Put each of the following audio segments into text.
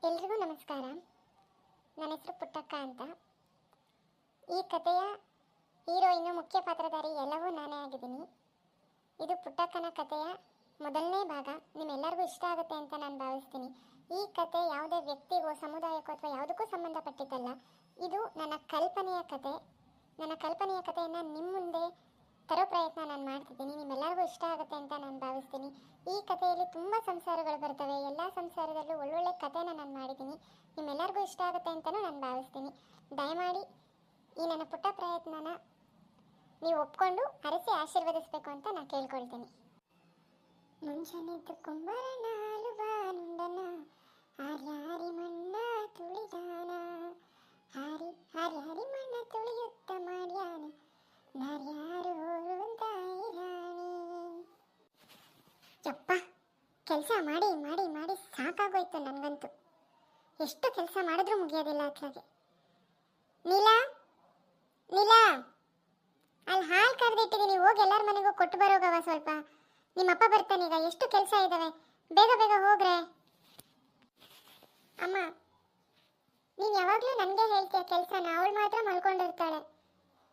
ಎಲ್ರಿಗೂ ನಮಸ್ಕಾರ. ನನ್ನ ಹೆಸರು ಪುಟ್ಟಕ್ಕ ಅಂತ. ಈ ಕಥೆಯ ಹೀರೋಯಿನ್, ಮುಖ್ಯ ಪಾತ್ರಧಾರಿ ಎಲ್ಲವೂ ನಾನೇ ಆಗಿದ್ದೀನಿ. ಇದು ಪುಟ್ಟಕ್ಕನ ಕಥೆಯ ಮೊದಲನೇ ಭಾಗ. ನಿಮ್ಮೆಲ್ಲರಿಗೂ ಇಷ್ಟ ಆಗುತ್ತೆ ಅಂತ ನಾನು ಭಾವಿಸ್ತೀನಿ. ಈ ಕತೆ ಯಾವುದೇ ವ್ಯಕ್ತಿಗೋ ಸಮುದಾಯಕ್ಕೋ ಅಥವಾ ಯಾವುದಕ್ಕೂ ಸಂಬಂಧಪಟ್ಟಿದ್ದಲ್ಲ. ಇದು ನನ್ನ ಕಲ್ಪನೆಯ ಕತೆ. ನನ್ನ ಕಲ್ಪನೆಯ ಕಥೆಯನ್ನು ನಿಮ್ಮ ಮುಂದೆ ತರೋ ಪ್ರಯತ್ನ ನಾನು ಮಾಡ್ತಿದ್ದೀನಿ. ನಿಮ್ಮೆಲ್ಲರಿಗೂ ಇಷ್ಟ ಆಗುತ್ತೆ ಅಂತ ನಾನು ಭಾವಿಸ್ತೀನಿ. ಈ ಕಥೆಯಲ್ಲಿ ತುಂಬ ಸಂಸಾರಗಳು ಬರ್ತವೆ. ಎಲ್ಲ ಸಂಸಾರದಲ್ಲೂ ಒಳ್ಳೊಳ್ಳೆ ಕಥೆನ ನಾನು ಮಾಡಿದ್ದೀನಿ. ನಿಮ್ಮೆಲ್ಲರಿಗೂ ಇಷ್ಟ ಆಗುತ್ತೆ ಅಂತಲೂ ನಾನು ಭಾವಿಸ್ತೀನಿ. ದಯಮಾಡಿ ಈ ನನ್ನ ಪುಟ್ಟ ಪ್ರಯತ್ನನ ನೀವು ಒಪ್ಕೊಂಡು ಹರಿಸಿ ಆಶೀರ್ವದಿಸಬೇಕು ಅಂತ ನಾನು ಕೇಳ್ಕೊಳ್ತೀನಿ. ಮುಂಜಾನೆದ್ದು ಕುಂಬಾರನ ಹಾಲುಬಾನುಂಡನ ಹಾರಿ ಮಣ್ಣ ತುಳಿದಾನ, ಹಾರಿ ಹಾರಿ ಹಾರಿ ಮಣ್ಣ ತುಳಿಯುತ್ತ ಮಾಡ್ಯಾನ ನಾರ್ಯಾರು ಅಂತ ರಾಣಿ. ಯಪ್ಪ, ಕೆಲಸ ಮಾಡಿ ಮಾಡಿ ಮಾಡಿ ಸಾಕಾಗೋಯ್ತು ನನಗಂತೂ. ಎಷ್ಟು ಕೆಲಸ ಮಾಡಿದ್ರೂ ಮುಗಿಯೋದಿಲ್ಲ ಅತ್ಲಾಗೆ. ನೀಲಾ ನೀಲಾ, ಅಲ್ಲಿ ಹಾಲು ಕರೆದಿಟ್ಟಿದ್ದೀನಿ, ಹೋಗಿ ಎಲ್ಲರ ಮನೆಗೂ ಕೊಟ್ಟು ಬರೋಗವ. ಸ್ವಲ್ಪ ನಿಮ್ಮಪ್ಪ ಬರ್ತಾನೀಗ. ಎಷ್ಟು ಕೆಲಸ ಇದ್ದಾವೆ, ಬೇಗ ಬೇಗ ಹೋಗ್ರೆ. ಅಮ್ಮ, ನೀನು ಯಾವಾಗಲೂ ನನಗೆ ಹೇಳ್ತೀಯ ಕೆಲಸನ, ಅವಳು ಮಾತ್ರ ಮಲ್ಕೊಂಡಿರ್ತಾಳೆ.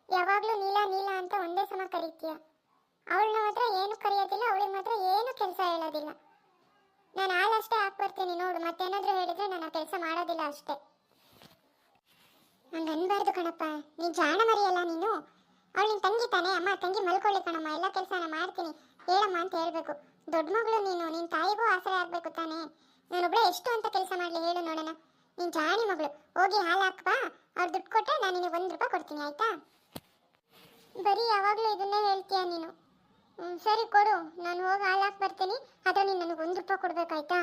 ಯಾವಾಗಲೂ ನೀಲಾ ನೀಲಾ ಅಂತ ಒಂದೇ ಸಮ ಕರೀತೀಯ. ಅವಳನ್ನ ಮಾತ್ರ ಏನು ಕರೆಯೋದಿಲ್ಲ, ಅವಳಿಗೆ ಮಾತ್ರ ಏನು ಕೆಲಸ ಹೇಳೋದಿಲ್ಲ. ನಾನು ಹಾಲಷ್ಟೇ ಹಾಕ್ಬರ್ತೀನಿ ನೋಡು, ಮತ್ತೇನಾದರೂ ಹೇಳಿದ್ರೆ ನಾನು ಕೆಲಸ ಮಾಡೋದಿಲ್ಲ ಅಷ್ಟೇ. ಹಂಗೆ ಅನ್ಬಾರ್ದು ಕಣಪ್ಪ, ನೀನು ಜಾಣ ಮರಿಯಲ್ಲ ನೀನು. ಅವಳು ನಿನ್ನ ತಂಗಿ ತಾನೆ. ಅಮ್ಮ ತಂಗಿ ಮಲ್ಕೊಳ್ಳಿ ಕಣಮ್ಮ, ಎಲ್ಲ ಕೆಲಸನ ಮಾಡ್ತೀನಿ ಹೇಳಮ್ಮ ಅಂತ ಹೇಳಬೇಕು. ದೊಡ್ಡ ಮಗಳು ನೀನು, ನಿನ್ನ ತಾಯಿಗೂ ಆಸರೆ ಆಗಬೇಕು ತಾನೆ. ನಾನೊಬ್ಬಳೇ ಎಷ್ಟು ಅಂತ ಕೆಲಸ ಮಾಡಲಿ ಹೇಳು ನೋಡೋಣ. ನೀನು ಜಾಣಿ ಮಗಳು, ಹೋಗಿ ಹಾಲು ಹಾಕ್ಬಾ. ಅವ್ರು ದುಡ್ಡು ಕೊಟ್ಟರೆ ನಾನು ನಿನಗೆ ₹1 ಕೊಡ್ತೀನಿ, ಆಯಿತಾ? ಬರೀ ಯಾವಾಗಲೂ ಇದನ್ನೇ ಹೇಳ್ತೀಯ ನೀನು. ಸರಿ ಕೊಡು, ನಾನು ಹೋಗಿ ಹಾಲು ಹಾಕಿ ಬರ್ತೀನಿ. ಆದರೆ ನೀನು ನನಗೆ ₹1 ಕೊಡಬೇಕಾಯ್ತಾ?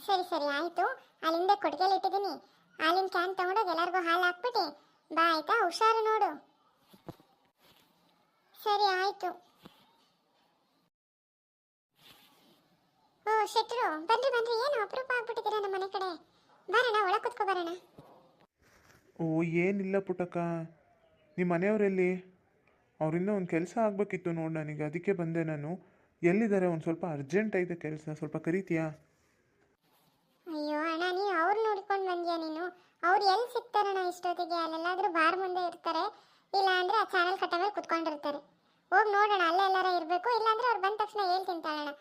ಸರಿ ಸರಿ ಆಯಿತು. ಅಲ್ಲಿಂದ ಕೊಟ್ಟಿಗೆಯಲ್ಲಿ ಇಟ್ಟಿದ್ದೀನಿ. ಹಾಲಿನ ಕ್ಯಾನ್ ತೊಗೊಂಡೋಗಿ ಎಲ್ಲರಿಗೂ ಹಾಲು ಹಾಕ್ಬಿಟ್ಟು ಬಾ, ಆಯಿತಾ? ಹುಷಾರು ನೋಡು. ಸರಿ ಆಯಿತು. ಓ ಶೆಟ್ರು, ಬನ್ರಿ ಬನ್ರಿ, ಏನು ಅಪರೂಪ ಆಗ್ಬಿಟ್ಟಿದ್ದೀರಾ ನಮ್ಮ ಮನೆ ಕಡೆ. ಬರೋಣ, ಒಳಗೆ ಕೂತ್ಕೊ ಬರೋಣ. ಓ ಏನಿಲ್ಲ ಪುಟ್ಟಕ್ಕ, ನಿಮ್ಮ ಮನೆಯವರೆಲ್ಲಿ? ಅವರಿಂದ ಒಂದು ಕೆಲಸ ಆಗಬೇಕಿತ್ತು ನೋಡಿ ನನಗೆ, ಅದಕ್ಕೆ ಬಂದೆ ನಾನು. ಎಲ್ಲಿದ್ದಾರೆ? ಒಂದು ಸ್ವಲ್ಪ ಅರ್ಜೆಂಟ್ ಐತೆ ಕೆಲಸ, ಸ್ವಲ್ಪ ಕರೀತೀಯಾ? ಅಯ್ಯೋ ಅಣ್ಣ, ನೀವು ಅವ್ರು ನೋಡ್ಕೊಂಡು ಬಂದ್ಯಾ ನೀನು? ಅವ್ರು ಎಲ್ಲಿ ಸಿಗ್ತಾರಣ್ಣ ಇಷ್ಟೊತ್ತಿಗೆ? ಅಲ್ಲೆಲ್ಲಾದ್ರೂ ಬಾರ್ ಮುಂದೆ ಇರ್ತಾರೆ, ಇಲ್ಲ ಅಂದರೆ ಆ ಚಾನಲ್ ಕಟ್ಟ ಮೇಲೆ ಕುತ್ಕೊಂಡಿರ್ತಾರೆ. ಹೋಗಿ ನೋಡೋಣ, ಅಲ್ಲೇ ಎಲ್ಲಾರ ಇರಬೇಕು. ಇಲ್ಲಾಂದರೆ ಅವ್ರು ಬಂದ ತಕ್ಷಣ ಹೇಳ್ತೀನಿ ತಾಳಣ್ಣ.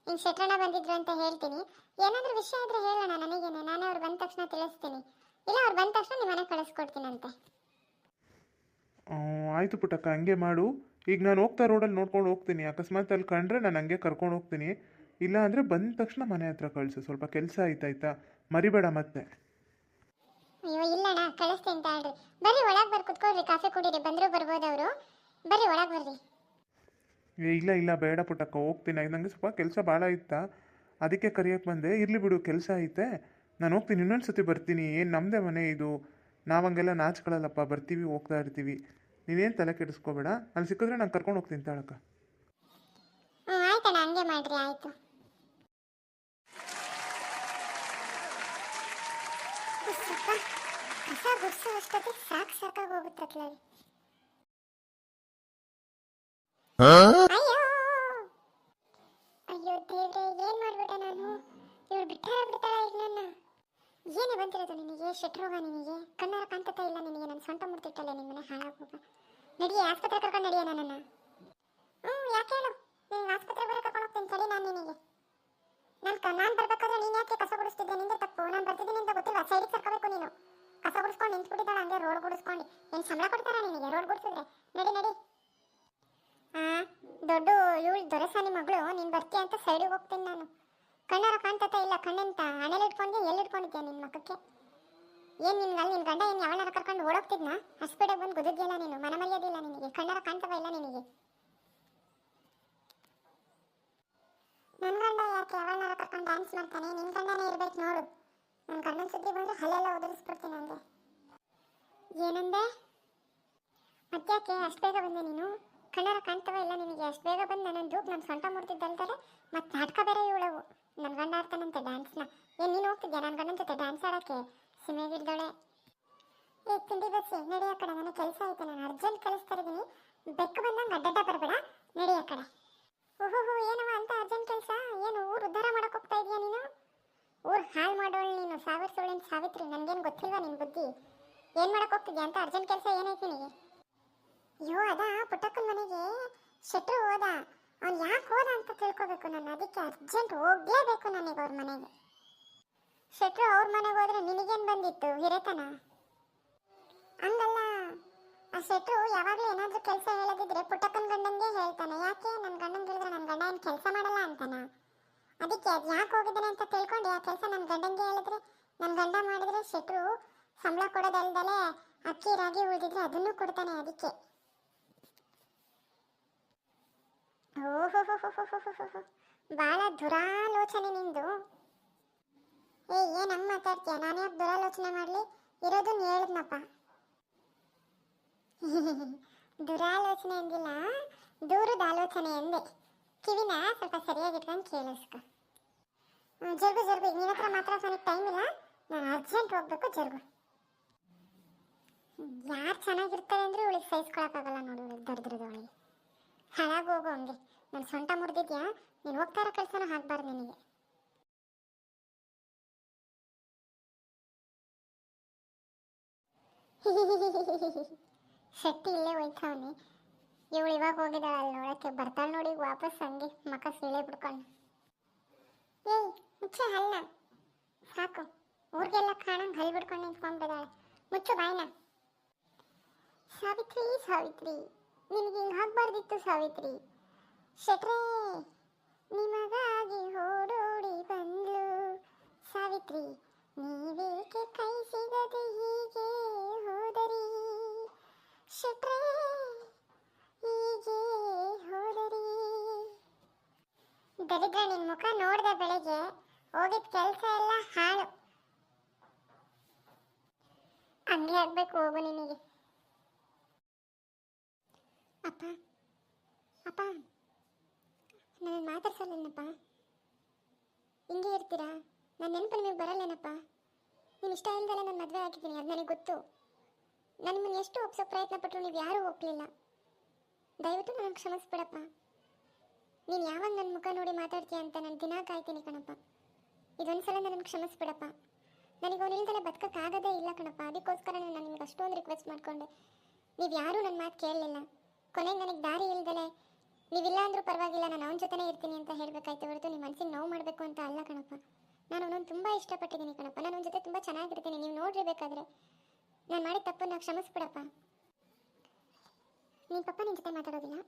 ಹಿಂಗೆ ಶೆಟ್ರಣ್ಣ ಬಂದಿದ್ರು ಅಂತ ಹೇಳ್ತೀನಿ. ಏನಾದರೂ ವಿಷಯ ಇದ್ರೆ ಹೇಳೋಣ ನನಗೇನೆ, ನಾನೇ ಅವ್ರು ಬಂದ ತಕ್ಷಣ ತಿಳಿಸ್ತೀನಿ. ಇಲ್ಲ ಅವ್ರು ಬಂದ ತಕ್ಷಣ ನಿಮ್ಮ ಮನೆಗೆ ಕಳಿಸ್ಕೊಡ್ತೀನಂತೆ. ಆಯಿತು ಪುಟ್ಟಕ್ಕ, ಹಂಗೆ ಮಾಡು. ಈಗ ನಾನು ಹೋಗ್ತಾ ರೋಡಲ್ಲಿ ನೋಡ್ಕೊಂಡು ಹೋಗ್ತೀನಿ. ಅಕಸ್ಮಾತ್ ಅಲ್ಲಿ ಕಂಡ್ರೆ ನಾನು ಹಂಗೆ ಕರ್ಕೊಂಡು ಹೋಗ್ತೀನಿ. ಇಲ್ಲ ಅಂದರೆ ಬಂದ ತಕ್ಷಣ ಮನೆ ಹತ್ರ ಕಳಿಸು. ಸ್ವಲ್ಪ ಕೆಲಸ ಆಯ್ತಾಯ್ತಾ, ಮರಿಬೇಡ ಮತ್ತೆ. ಅಯ್ಯೋ ಇಲ್ಲಣ್ಣ, ಕಳಿಸ್ತೀನಿ ತಾಳ್ರಿ. ಬರ್ರಿ ಒಳಗೆ ಬರ್ರಿ, ಕುತ್ಕೊಳ್ರಿ, ಕಾಫಿ ಕುಡೀರಿ. ಬಂದರೂ ಬರ್ಬೋದು ಅವರು. ಬರ್ರಿ ಒಳಗೆ ಬರ್ರಿ. ಇಲ್ಲ ಇಲ್ಲ ಬೇಡ ಪುಟ್ಟಕ್ಕ, ಹೋಗ್ತೀನಿ. ನನಗೆ ಸ್ವಲ್ಪ ಕೆಲಸ ಭಾಳ ಇತ್ತಾ, ಅದಕ್ಕೆ ಕರಿಯೋಕ್ಕೆ ಬಂದೆ. ಇರಲಿ ಬಿಡು, ಕೆಲಸ ಐತೆ, ನಾನು ಹೋಗ್ತೀನಿ. ಇನ್ನೊಂದು ಸತಿ ಬರ್ತೀನಿ. ಏನು ನಮ್ಮದೇ ಮನೆ ಇದು, ನಾವಂಗೆಲ್ಲ ನಾಚ್ಕೊಳ್ಳಲ್ಲಪ್ಪ, ಬರ್ತೀವಿ ಹೋಗ್ತಾ ಇರ್ತೀವಿ. ನೀನೇನು ತಲೆ ಕೆಡಿಸ್ಕೋಬೇಡ. ಅಲ್ಲಿ ಸಿಕ್ಕಿದ್ರೆ ನಾನು ಕರ್ಕೊಂಡು ಹೋಗ್ತೀನಿ ತಾಳಕ್ಕ. ಆಯ್ತಣ್ಣ, ಹಂಗೆ ಮಾಡ್ರಿ, ಆಯಿತು. ಕಸ ಗುಡ್ಸೋ ಅಷ್ಟೊತ್ತಿಗೆ ಸಾಕಾಗಿ ಹೋಗುತ್ತಲ್ಲ. ಅಯ್ಯೋ ಅಯ್ಯೋ ದೇವ್ರೆ, ಏನ್ ಮಾಡ್ಬಿಟ್ಟೆ ನಾನು? ಇವಳು ಬಿಟ್ಟಾಳ ಈಗ ನನ್ನ. ಏನೇ ಬಂದಿರೋದು ನಿನಗೆ? ಶೆಟ್ರೋಗ ನಿನಗೆ? ಕಣ್ಣಾರ ಕಾಣ್ತಾ ಇಲ್ಲ ನಿನಗೆ? ನನ್ನ ಸೊಂಟ ಮುಡ್ತಿಟ್ಟಲ್ಲ ನಿಮ್ಮನೆ ಹಾಳಾಗೋಗ. ನಡಿಯೇ, ಆಸ್ಪತ್ರೆ ಕರ್ಕೊಂಡು ನಡಿಯ ನನ್ನನ್ನು. ಯಾಕೆ ಹೇಳು? ನೀನು ಆಸ್ಪತ್ರೆ ಬರೋ ಕರ್ಕೊಂಡು ಹೋಗ್ತೀನಿ ತಡಿ ನಾನು ನಿನಗೆ. ನಾನು ಬರ್ಬೇಕಾದ್ರೆ ನೀನು ಯಾಕೆ ಕಸ ಗುಡಿಸ್ತಿದ್ದೆ? ನಿಂದೆ ತಪ್ಪು. ನಾನು ಬರ್ತಿದ್ದೀನಿ ಅಂತ ಗೊತ್ತಿಲ್ಲ, ಸೈಡಿಗೆ ಸರ್ಕೋಬೇಕು ನೀನು. ಕಸ ಗುಡಿಸ್ಕೊಂಡು ನಿಂತ್ಬಿಟ್ಟಿದ್ದಾಳೆ ಹಂಗೆ, ರೋಡ್ ಗುಡಿಸ್ಕೊಂಡು. ಏನು ಸಂಬಳ ಕೊಡ್ತಾರ ನಿನಗೆ ರೋಡ್ ಗುಡಿಸಿದ್ರೆ? ನಡಿ ನಡಿ. ದೊಡ್ಡ ಇವಳು ದೊರೆಸಾನಿ ಮಗಳು, ನೀನು ಬರ್ತೀಯ ಅಂತ ಸೈಡಿಗೆ ಹೋಗ್ತೀನಿ ನಾನು. ಕಣ್ಣಾರ ಕಾಣ್ತಾ ಇಲ್ಲ, ಕಣ್ಣಂತ ಹಣೆಲಿ ಇಟ್ಕೊಂಡು ಎಲ್ಲಿ ಇಟ್ಕೊಂಡಿದ್ಯಾ ನಿನ್ನ ಮಕ್ಕಕ್ಕೆ? ಏನು ನಿನ್ಗೆ ಅಲ್ಲಿ ನಿನ್ನ ಗಂಡ ಏನು ಯಾವನಾರ ಕರ್ಕೊಂಡು ಓಡೋಗ್ತಿದ್ನಾ? ಹಾಸ್ಪಿಟಲ್ ಬಂದು ಗುದ್ದಿದ್ಯಲ್ಲ ನೀನು, ಮನ ಮರ್ಯಾದಿಲ್ಲ ನಿನಗೆ. ಕಣ್ಣಾರ ಕಾಣ್ತವ ಇಲ್ಲ ನಿನಗೆ? ನನ್ನ ಗಂಡ ಯಾಕೆ ಯಾವನಾರ ಕರ್ಕೊಂಡು ಡ್ಯಾನ್ಸ್ ಮಾಡ್ತಾನೆ? ನಿನ್ನ ಗಂಡನೇ ಇರ್ಬೇಕು ನೋಡು. ನನ್ನ ಗಂಡನ ಸುದ್ದಿ ಬಂದರೆ ಹಲ್ಲೆಲ್ಲ ಉದುರಿಸ್ಬಿಡ್ತೀನಿ ಅಂದೆ. ಏನಂದೆ? ಮತ್ತ್ಯಾಕೆ ಅಷ್ಟು ಬೇಗ ಬಂದೆ ನೀನು? ಕಣ್ಣಾರ ಕಾಣ್ತವ ಇಲ್ಲ ನಿನಗೆ? ಅಷ್ಟು ಬೇಗ ಬಂದು ನನ್ನದು ನನ್ನ ಸೊಂಟ ಮುಡ್ತಿದ್ದಲ್ತಾರೆ. ಮತ್ತು ನಾಟಕ ಬೇರೆ ಇವಳವು. ನನ್ನ ಗಂಡ ಆಡ್ತಾನಂತೆ ಡ್ಯಾನ್ಸ್ನ. ಏನು ನೀನು ಹೋಗ್ತಿದ್ಯಾ ನನ್ನ ಗಂಡನ ಜೊತೆ ಡ್ಯಾನ್ಸ್ ಆಡೋಕ್ಕೆ? ಸಿಮೆಗಿಡ್ದೋಳೆ. ತಿಂಡಿ ಬಸ್ಸಿ ನಡಿ ಆ ಕಡೆ, ನನಗೆ ಕೆಲಸ ಐತೆ. ನಾನು ಅರ್ಜೆಂಟ್ ಕಳಿಸ್ತಾ ಇದ್ದೀನಿ. ಬೆಕ್ಕು ಬಂದಂಗೆ ಅಡ್ಡಡ್ಡ ಬರಬೇಡ, ನಡಿ ಆ ಕಡೆ. ಓಹೋ ಏನವ ಅಂತ ಅರ್ಜೆಂಟ್ ಕೆಲಸ? ಏನು ಊರು ಉದ್ಧಾರ ಮಾಡೋಕೆ ಹೋಗ್ತಾ ಇದೀಯಾ ನೀನು? ಊರು ಹಾಳು ಹೋಗ್ತಿದ್ಯಾ ಅಂತ ಅರ್ಜೆಂಟ್ ಕೆಲಸ ಏನೈತಿ ನಿನಗೆ? ಅಯ್ಯೋ ಪುಟ್ಟಕ್ಕನ ಮನೆಗೆ ಶೆಟ್ರು ಹೋದ. ಅವ್ನು ಯಾಕೆ ಹೋದ ಅಂತ ತಿಳ್ಕೊಬೇಕು ನಾನು. ಅದಕ್ಕೆ ಅರ್ಜೆಂಟ್ ಹೋಗ್ಲೇಬೇಕು ನನಗೆ ಅವ್ರ ಮನೆಗೆ. ಶೆಟ್ರು ಅವ್ರ ಮನೆಗೆ ಹೋದ್ರೆ ನಿನಗೇನು ಬಂದಿತ್ತು ಹಿರೇತನ? ಹಂಗಲ್ಲ, ಆ ಶೆಟ್ರು ಯಾವಾಗಲೂ ಏನಾದರೂ ಕೆಲಸ ಹೇಳದಿದ್ರೆ ಪುಟ್ಟಕ್ಕನ ಗಂಡಂಗೆ ಹೇಳ್ತಾನೆ. ಯಾಕೆ ನನ್ನ ಗಂಡಂಗೆ ಹೇಳಿದ್ರೆ ನನ್ನ ಗಂಡ ಏನು ಕೆಲಸ ಮಾಡಲ್ಲ ಅಂತಾನ? ಅದಕ್ಕೆ ಅದು ಯಾಕೆ ಹೋಗಿದ್ದಾನೆ ಅಂತ ತಿಳ್ಕೊಂಡು ಆ ಕೆಲಸ ನನ್ನ ಗಂಡಂಗೆ ಹೇಳಿದ್ರೆ, ನನ್ನ ಗಂಡ ಮಾಡಿದ್ರೆ ಶೆಟ್ರು ಸಂಬಳ ಕೊಡೋದಲ್ದಲೆ ಅಕ್ಕಿ ರಾಗಿ ಉಳಿದಿದ್ರೆ ಅದನ್ನು ಕೊಡ್ತಾನೆ. ಅದಕ್ಕೆ ಓಹೋ ಭಾಳ ದುರಾಲೋಚನೆ ನಿಂದು. ಏನು ಹಂಗೆ ಮಾತಾಡ್ತೀಯ? ನಾನು ಯಾಕೆ ದುರಾಲೋಚನೆ ಮಾಡಲಿ? ಇರೋದನ್ನ ಹೇಳಿದ್ನಪ್ಪ. ದುರಾಲೋಚನೆ ಅಂದಿಲ್ಲ, ದೂರದ ಆಲೋಚನೆ ಎಂದೆ. ಕಿವಿನ ಸ್ವಲ್ಪ ಸರಿಯಾಗಿ ಇಟ್ಕೊಂಡು ಕೇಳಿಸ್ಕೊ. ಜರುಗು ಜರುಗು, ನಿನ್ನ ಹತ್ರ ಮಾತಾಡ್ಸೋನಿಗೆ ಟೈಮ್ ಇಲ್ಲ, ನಾನು ಅರ್ಜೆಂಟ್ ಹೋಗ್ಬೇಕು. ಜರುಗು. ಯಾರು ಚೆನ್ನಾಗಿರ್ತಾರೆ ಅಂದರೆ ಅವಳಿಗೆ ಸಹಿಸ್ಕೊಳಕ್ಕಾಗಲ್ಲ ನೋಡು, ದರಿದ್ರದವಳಿಗೆ. ಹಾಳಾಗಿ ಹೋಗು ಹಂಗೆ. ನನ್ನ ಸೊಂಟ ಮುರಿದಿದ್ಯಾ? ನೀನು ಹೋಗ್ತಾ ಇರೋ ಕೆಲಸನೂ ಹಾಕ್ಬಾರ್ದು ನಿನಗೆ. ಶೆಟ್ಟಿ ಇಲ್ಲೇ ಹೋಯ್ತವನಿ. ಇವಳು ಇವಾಗ ಹೋಗಿದ್ದಾಳೆ ಅಲ್ಲಿ ನೋಡಕ್ಕೆ. ಬರ್ತಾಳೆ ನೋಡಿ ವಾಪಸ್ ಹಂಗೆ ಮಕ್ಕ ಸೀಳೆ ಬಿಡ್ಕೊಂಡು. ಏಯ್ ಮುಚ್ಚ ಹಲ್ಲ, ಸಾಕು. ಊರಿಗೆಲ್ಲ ಕಾಣಂಗೆ ಹಲ್ ಬಿಡ್ಕೊಂಡು ನಿಂತ್ಕೊಂಡ್ಬಿಟ್ಟಿದ್ದಾಳೆ. ಮುಚ್ಚು ಬಾಯ್ನ. ಸಾವಿತ್ರಿ ಸಾವಿತ್ರಿ, ನಿನಗೆ ಹಿಂಗೆ ಆಗಬಾರ್ದಿತ್ತು ಸಾವಿತ್ರಿ. ಶೆಟ್ರೇ ನಿಮಗಾಗಿ ಓಡೋಡಿ ಬಂದ್ಲು ಸಾವಿತ್ರಿ, ನೀವೇಕೆ ಕೈ ಸಿಗದೆ ಹೀಗೆ ಹೋದರಿ? ಶೆಟ್ರೇ ಹೀಗೆ ಹೋದರಿ. ದರಿದ್ರ, ನಿನ್ನ ಮುಖ ನೋಡ್ದೆ ಬೆಳಗ್ಗೆ, ಹೋಗಿದ ಕೆಲಸ ಎಲ್ಲ ಹಾಳು. ಹಂಗೆ ಆಗ್ಬೇಕು, ಹೋಗು ನಿನಗೆ. ಅಪ್ಪ ಅಪ್ಪ, ನನ್ನ ಮಾತಾಡ್ಸಲ್ಲೇನಪ್ಪ? ಹಿಂಗೆ ಇರ್ತೀರಾ? ನನ್ನ ನೆನಪು ನಿಮಗೆ ಬರಲ್ಲೇನಪ್ಪ? ನೀವು ಇಷ್ಟ ಇಲ್ದಲ್ಲ ನಾನು ಮದುವೆ ಆಗಿದ್ದೀನಿ, ಅದು ನನಗೆ ಗೊತ್ತು. ನಾನು ನಿಮ್ಮನ್ನು ಎಷ್ಟು ಒಪ್ಸೋಕೆ ಪ್ರಯತ್ನ ಪಟ್ಟರು ನೀವು ಯಾರೂ ಒಪ್ಪಲಿಲ್ಲ. ದಯವಿಟ್ಟು ನನಗೆ ಕ್ಷಮಿಸ್ಬಿಡಪ್ಪ. ನೀನು ಯಾವಾಗ ನನ್ನ ಮುಖ ನೋಡಿ ಮಾತಾಡ್ತೀಯ ಅಂತ ನಾನು ದಿನ ಕಾಯ್ತೀನಿ ಕಣಪ್ಪ. ಇದೊಂದ್ಸಲ ನನಗೆ ಕ್ಷಮಿಸ್ಬಿಡಪ್ಪ. ನನಗೆ ಅವನು ಇಲ್ದಲೆ ಬದುಕೋಕ್ಕಾಗೋದೇ ಇಲ್ಲ ಕಣಪ್ಪ. ಅದಕ್ಕೋಸ್ಕರ ನಾನು ನಿಮ್ಗೆ ಅಷ್ಟೊಂದು ರಿಕ್ವೆಸ್ಟ್ ಮಾಡಿಕೊಂಡೆ. ನೀವು ಯಾರೂ ನನ್ನ ಮಾತು ಕೇಳಲಿಲ್ಲ. ಕೊನೆಗೆ ನನಗೆ ದಾರಿ ಇಲ್ದಲೆ ನೀವಿಲ್ಲ ಅಂದರೂ ಪರವಾಗಿಲ್ಲ, ನಾನು ಅವನ ಜೊತೆನೇ ಇರ್ತೀನಿ ಅಂತ ಹೇಳಬೇಕಾಯ್ತು ಹೊರತು ನಿಮ್ಮ ಮನಸ್ಸಿಗೆ ನೋವು ಮಾಡಬೇಕು ಅಂತ ಅಲ್ಲ ಕಣಪ್ಪ. ನಾನು ಅವನನ್ನು ತುಂಬ ಇಷ್ಟಪಟ್ಟಿದ್ದೀನಿ ಕಣಪ್ಪ. ನಾನು ಅವನ ಜೊತೆ ತುಂಬ ಚೆನ್ನಾಗಿರ್ತೀನಿ. ನೀವು ನೋಡ್ರಿ ಬೇಕಾದರೆ. ನಾನು ಮಾಡಿದ ತಪ್ಪನ್ನು ಕ್ಷಮಿಸ್ಬಿಡಪ್ಪ. ನಿನ್ನ ಪಪ್ಪ ನಿನ್ನ ಜೊತೆ ಮಾತಾಡೋದಿಲ್ಲ.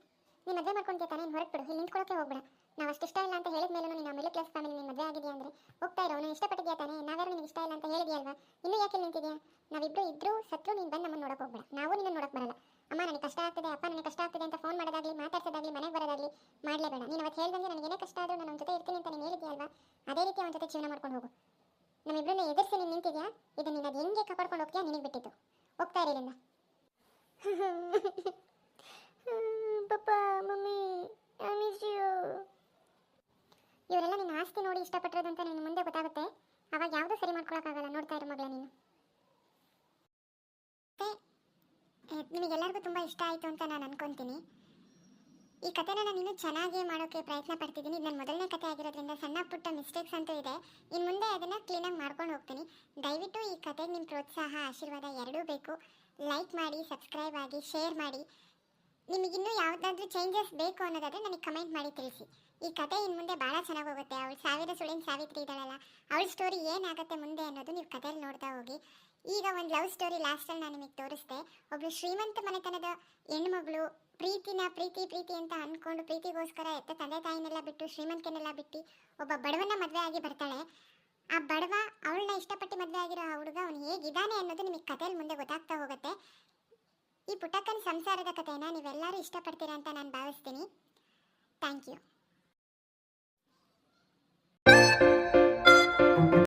ನೀನು ಮದುವೆ ಮಾಡ್ಕೊಂತೀಯ ತಾನೇ, ನೀನು ಹೊರಟ್ಬಿಡು. ಇಲ್ಲಿ ನಿಂತ್ಕೊಳ್ಳೋಕೆ ಹೋಗ್ಬೇಡ. ನಾವು ಅಷ್ಟು ಇಷ್ಟ ಇಲ್ಲ ಅಂತ ಹೇಳಿದ ಮೇಲೂ ನೀನು ಮಿಡಲ್ ಕ್ಲಾಸ್ ಫ್ಯಾಮಿಲಿ ನೀನು ಮದುವೆ ಆಗಿದೆಯಾ ಅಂದರೆ ಹೋಗ್ತಾ ಇರೋ. ಅವನು ಇಷ್ಟಪಟ್ಟಿದ್ಯಾ ತಾನೇ, ನಾವ್ಯಾರು ನಿನಗೆ ಇಷ್ಟ ಇಲ್ಲ ಅಂತ ಹೇಳಿದ್ಯಲ್ವಾ? ಇನ್ನೂ ಯಾಕೆ ನಿಂತಿದ್ಯಾ? ನಾವಿಬ್ಬರು ಇದ್ರೂ ಸತ್ರು ನೀನು ಬಂದು ನಮ್ಮನ್ನು ನೋಡೋಕೆ ಹೋಗ್ಬೇಡ. ನಾವು ನಿನ್ನ ನೋಡೋಕೆ ಬರಲ್ಲ. ಅಮ್ಮ ನನಗೆ ಕಷ್ಟ ಆಗ್ತಿದೆ, ಅಪ್ಪ ನನಗೆ ಕಷ್ಟ ಆಗ್ತಿದೆ ಅಂತ ಫೋನ್ ಮಾಡೋದಾಗಲಿ ಮಾತಾಡ್ಸೋದಾಗಲಿ ಮನೆಗೆ ಬರೋದಾಗಲಿ ಮಾಡಲೇಬೇಡ. ನೀನು ಅವತ್ತು ಹೇಳ್ದಂಗೆ ನನಗೇನೇ ಕಷ್ಟ ಆದರೂ ನಾನು ಅವನ ಜೊತೆ ಇರ್ತೀನಿ ಅಂತ ನೀನು ಹೇಳಿದ್ಯಲ್ವಾ? ಅದೇ ರೀತಿ ಅವನ ಜೊತೆ ಜೀವನ ಮಾಡ್ಕೊಂಡು ಹೋಗು. ನಮ್ಮಿಬ್ಬರನ್ನ ಎದುರಿಸಿ ನೀನು ನಿಂತಿದ್ಯಾ, ಇದು ನೀನು ಅದು ಹೆಂಗೆ ಕಾಪಾಡ್ಕೊಂಡು ಹೋಗ್ತೀಯಾ ನಿನಗೆ ಬಿಟ್ಟಿತ್ತು. ಹೋಗ್ತಾ ಇರಲಿಲ್ಲ. Papa mummy I miss you. ಇವರೆಲ್ಲ ನಿನ್ನ ಆಸ್ತಿ ನೋಡಿ ಇಷ್ಟಪಟ್ಟಿರೋದು ಅಂತ ನಿನ್ನ ಮುಂದೆ ಗೊತ್ತಾಗುತ್ತೆ. ಅವಾಗ ಯಾವುದೂ ಸರಿ ಮಾಡ್ಕೊಳಕ್ಕಾಗಲ್ಲ. ನೋಡ್ತಾ ಇರೋ ಮಗಳ ನೀನು. ನಿಮಗೆಲ್ಲರಿಗೂ ತುಂಬ ಇಷ್ಟ ಆಯಿತು ಅಂತ ನಾನು ಅನ್ಕೊತೀನಿ. ಈ ಕಥೆನ ನಾನು ಇನ್ನೂ ಚೆನ್ನಾಗಿ ಮಾಡೋಕ್ಕೆ ಪ್ರಯತ್ನ ಪಡ್ತಿದ್ದೀನಿ. ಇದು ನನ್ನ ಮೊದಲನೇ ಕಥೆ ಆಗಿರೋದ್ರಿಂದ ಸಣ್ಣ ಪುಟ್ಟ ಮಿಸ್ಟೇಕ್ಸ್ ಅಂತೂ ಇದೆ. ಇನ್ನು ಮುಂದೆ ಅದನ್ನು ಕ್ಲೀನಾಗಿ ಮಾಡ್ಕೊಂಡು ಹೋಗ್ತೀನಿ. ದಯವಿಟ್ಟು ಈ ಕಥೆಗೆ ನಿಮ್ಮ ಪ್ರೋತ್ಸಾಹ ಆಶೀರ್ವಾದ ಎರಡೂ ಬೇಕು. ಲೈಕ್ ಮಾಡಿ, ಸಬ್ಸ್ಕ್ರೈಬ್ ಆಗಿ, ಶೇರ್ ಮಾಡಿ. ನಿಮಗಿನ್ನೂ ಯಾವುದಾದ್ರೂ ಚೇಂಜಸ್ ಬೇಕು ಅನ್ನೋದಾದರೆ ನನಗೆ ಕಮೆಂಟ್ ಮಾಡಿ ತಿಳಿಸಿ. ಈ ಕಥೆ ಇನ್ನು ಮುಂದೆ ಭಾಳ ಚೆನ್ನಾಗಿ ಹೋಗುತ್ತೆ. ಅವಳು ಸಾವಿರ ಸುಳಿನ ಸಾವಿತ್ರಿ ಇದ್ದಾಳಲ್ಲ, ಅವಳ ಸ್ಟೋರಿ ಏನಾಗುತ್ತೆ ಮುಂದೆ ಅನ್ನೋದು ನೀವು ಕಥೆಯಲ್ಲಿ ನೋಡ್ತಾ ಹೋಗಿ. ಈಗ ಒಂದು ಲವ್ ಸ್ಟೋರಿ ಲಾಸ್ಟಲ್ಲಿ ನಾನು ನಿಮಗೆ ತೋರಿಸ್ದೆ. ಒಬ್ಬಳು ಶ್ರೀಮಂತ ಮನೆತನದ ಹೆಣ್ಮಗಳು ಪ್ರೀತಿ ಅಂತ ಅಂದ್ಕೊಂಡು ಪ್ರೀತಿಗೋಸ್ಕರ ಎತ್ತ ತಂದೆ ತಾಯಿನೆಲ್ಲ ಬಿಟ್ಟು ಶ್ರೀಮಂತನೆಲ್ಲ ಬಿಟ್ಟು ಒಬ್ಬ ಬಡವನ ಮದುವೆ ಆಗಿ ಬರ್ತಾಳೆ. ಆ ಬಡವ ಅವಳನ್ನ ಇಷ್ಟಪಟ್ಟು ಮದುವೆ ಆಗಿರೋ ಆ ಹುಡುಗ ಅವನು ಹೇಗಿದ್ದಾನೆ ಅನ್ನೋದು ನಿಮಗೆ ಕಥೆಯಲ್ಲಿ ಮುಂದೆ ಗೊತ್ತಾಗ್ತಾ ಹೋಗುತ್ತೆ. ಈ ಪುಟ್ಟಕ್ಕನ ಸಂಸಾರದ ಕಥೆಯನ್ನು ನೀವೆಲ್ಲರೂ ಇಷ್ಟಪಡ್ತೀರಾ ಅಂತ ನಾನು ಭಾವಿಸ್ತೀನಿ. Thank you.